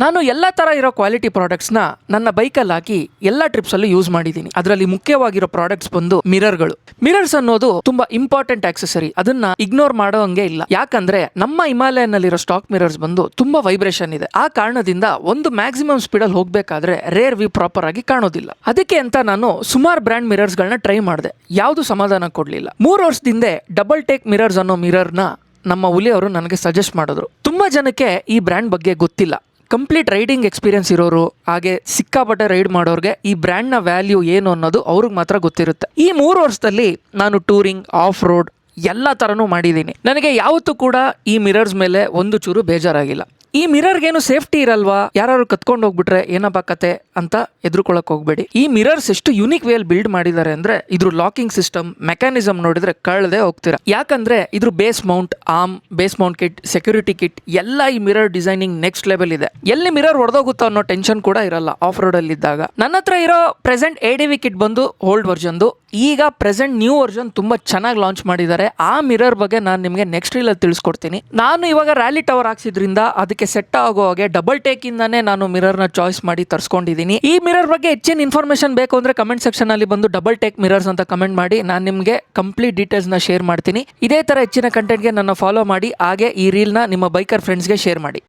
ನಾನು ಎಲ್ಲ ತರ ಇರೋ ಕ್ವಾಲಿಟಿ ಪ್ರಾಡಕ್ಟ್ಸ್ ನ ನನ್ನ ಬೈಕಲ್ಲಿ ಹಾಕಿ ಎಲ್ಲ ಟ್ರಿಪ್ಸ್ ಅಲ್ಲೂ ಯೂಸ್ ಮಾಡಿದ್ದೀನಿ. ಅದರಲ್ಲಿ ಮುಖ್ಯವಾಗಿರೋ ಪ್ರಾಡಕ್ಟ್ಸ್ ಬಂದು ಮಿರರ್ಗಳು. ಮಿರರ್ಸ್ ಅನ್ನೋದು ತುಂಬಾ ಇಂಪಾರ್ಟೆಂಟ್ ಆಕ್ಸೆಸರಿ, ಅದನ್ನ ಇಗ್ನೋರ್ ಮಾಡೋ ಹಂಗೆ ಇಲ್ಲ. ಯಾಕಂದ್ರೆ ನಮ್ಮ ಹಿಮಾಲಯನಲ್ಲಿರೋ ಸ್ಟಾಕ್ ಮಿರರ್ಸ್ ಬಂದು ತುಂಬಾ ವೈಬ್ರೇಷನ್ ಇದೆ. ಆ ಕಾರಣದಿಂದ ಒಂದು ಮ್ಯಾಕ್ಸಿಮಮ್ ಸ್ಪೀಡ್ ಅಲ್ಲಿ ಹೋಗ್ಬೇಕಾದ್ರೆ ರೇರ್ ವ್ಯೂ ಪ್ರಾಪರ್ ಆಗಿ ಕಾಣೋದಿಲ್ಲ. ಅದಕ್ಕೆ ಅಂತ ನಾನು ಸುಮಾರು ಬ್ರ್ಯಾಂಡ್ ಮಿರರ್ಸ್ ಗಳನ್ನ ಟ್ರೈ ಮಾಡಿದೆ, ಯಾವ್ದು ಸಮಾಧಾನ ಕೊಡ್ಲಿಲ್ಲ. 3 ವರ್ಷದಿಂದ ಡಬಲ್ ಟೇಕ್ ಮಿರರ್ಸ್ ಅನ್ನೋ ಮಿರರ್ ನ ನಮ್ಮ ಹುಲಿ ಅವರು ನನಗೆ ಸಜೆಸ್ಟ್ ಮಾಡಿದ್ರು. ತುಂಬಾ ಜನಕ್ಕೆ ಈ ಬ್ರ್ಯಾಂಡ್ ಬಗ್ಗೆ ಗೊತ್ತಿಲ್ಲ. ಕಂಪ್ಲೀಟ್ ರೈಡಿಂಗ್ ಎಕ್ಸ್ಪೀರಿಯನ್ಸ್ ಇರೋರು ಹಾಗೆ ಸಿಕ್ಕಾಪಟ್ಟೆ ರೈಡ್ ಮಾಡೋರ್ಗೆ ಈ ಬ್ರ್ಯಾಂಡ್ ನ ವ್ಯಾಲ್ಯೂ ಏನು ಅನ್ನೋದು ಅವ್ರಿಗೆ ಮಾತ್ರ ಗೊತ್ತಿರುತ್ತೆ. ಈ 3 ವರ್ಷದಲ್ಲಿ ನಾನು ಟೂರಿಂಗ್, ಆಫ್ ರೋಡ್ ಎಲ್ಲ ತರನೂ ಮಾಡಿದ್ದೀನಿ. ನನಗೆ ಯಾವತ್ತೂ ಕೂಡ ಈ ಮಿರರ್ಸ್ ಮೇಲೆ ಒಂದು ಚೂರು ಬೇಜಾರಾಗಿಲ್ಲ. ಈ ಮಿರರ್ಗೇನು ಸೇಫ್ಟಿ ಇರಲ್ವಾ, ಯಾರು ಕತ್ಕೊಂಡು ಹೋಗ್ಬಿಟ್ರೆ ಏನಪ್ಪ ಕತೆ ಅಂತ ಎದುರುಕೊಳ್ಳಕ್ ಹೋಗ್ಬೇಡಿ. ಈ ಮಿರರ್ಸ್ ಎಷ್ಟು ಯುನಿಕ್ ವೇಲ್ ಬಿಲ್ಡ್ ಮಾಡಿದ್ದಾರೆ ಅಂದ್ರೆ ಇದ್ರ ಲಾಕಿಂಗ್ ಸಿಸ್ಟಮ್, ಮೆಕ್ಯಾನಿಸಮ್ ನೋಡಿದ್ರೆ ಕಳ್ದೆ ಹೋಗ್ತೀರಾ. ಯಾಕಂದ್ರೆ ಇದ್ರ base Mount, base Mount kit, security kit ಎಲ್ಲ ಈ ಮಿರರ್ ಡಿಸೈನಿಂಗ್ ನೆಕ್ಸ್ಟ್ ಲೆವೆಲ್ ಇದೆ. ಎಲ್ಲಿ ಮಿರರ್ ಹೊಡೆದೋಗುತ್ತೋ ಅನ್ನೋ ಟೆನ್ಷನ್ ಕೂಡ ಇರಲ್ಲ ಆಫ್ ರೋಡ್ ಅಲ್ಲಿ ಇದ್ದಾಗ. ನನ್ನ ಹತ್ರ ಇರೋ ಪ್ರೆಸೆಂಟ್ ADV ಕಿಟ್ ಬಂದು ಓಲ್ಡ್ ವರ್ಷನ್ದು. ಈಗ ಪ್ರೆಸೆಂಟ್ ನ್ಯೂ ವರ್ಷನ್ ತುಂಬಾ ಚೆನ್ನಾಗಿ ಲಾಂಚ್ ಮಾಡಿದ್ದಾರೆ. ಆ ಮಿರರ್ ಬಗ್ಗೆ ನಾನು ನಿಮಗೆ ನೆಕ್ಸ್ಟ್ ರೀಲ್ ಅಲ್ಲಿ ತಿಳಿಸ್ಕೊಡ್ತೀನಿ. ನಾನು ಇವಾಗ ರ್ಯಾಲಿ ಟವರ್ ಹಾಕ್ಸಿದ್ರಿಂದ ಅದಕ್ಕೆ ಸೆಟ್ ಆಗೋ ಹಾಗೆ ಡಬಲ್ ಟೇಕ್ ಇಂದಾನೆ ನಾನು ಮಿರರ್ ನ ಚಾಯ್ಸ್ ಮಾಡಿ ತರಿಸ್ಕೊಂಡಿದ್ದೀನಿ. ಈ ಮಿರರ್ ಬಗ್ಗೆ ಹೆಚ್ಚಿನ ಇನ್ಫಾರ್ಮೇಶನ್ ಬೇಕು ಅಂದ್ರೆ ಕಮೆಂಟ್ ಸೆಕ್ಷನ್ ಅಲ್ಲಿ ಬಂದು ಡಬಲ್ ಟೇಕ್ ಮಿರರ್ಸ್ ಅಂತ ಕಮೆಂಟ್ ಮಾಡಿ, ನಾನು ನಿಮಗೆ ಕಂಪ್ಲೀಟ್ ಡೀಟೇಲ್ಸ್ ನ ಶೇರ್ ಮಾಡ್ತೀನಿ. ಇದೇ ತರ ಹೆಚ್ಚಿನ ಕಂಟೆಂಟ್ಗೆ ನನ್ನ ಫಾಲೋ ಮಾಡಿ, ಹಾಗೆ ಈ ರೀಲ್ ನ ನಿಮ್ಮ ಬೈಕರ್ ಫ್ರೆಂಡ್ಸ್ಗೆ ಶೇರ್ ಮಾಡಿ.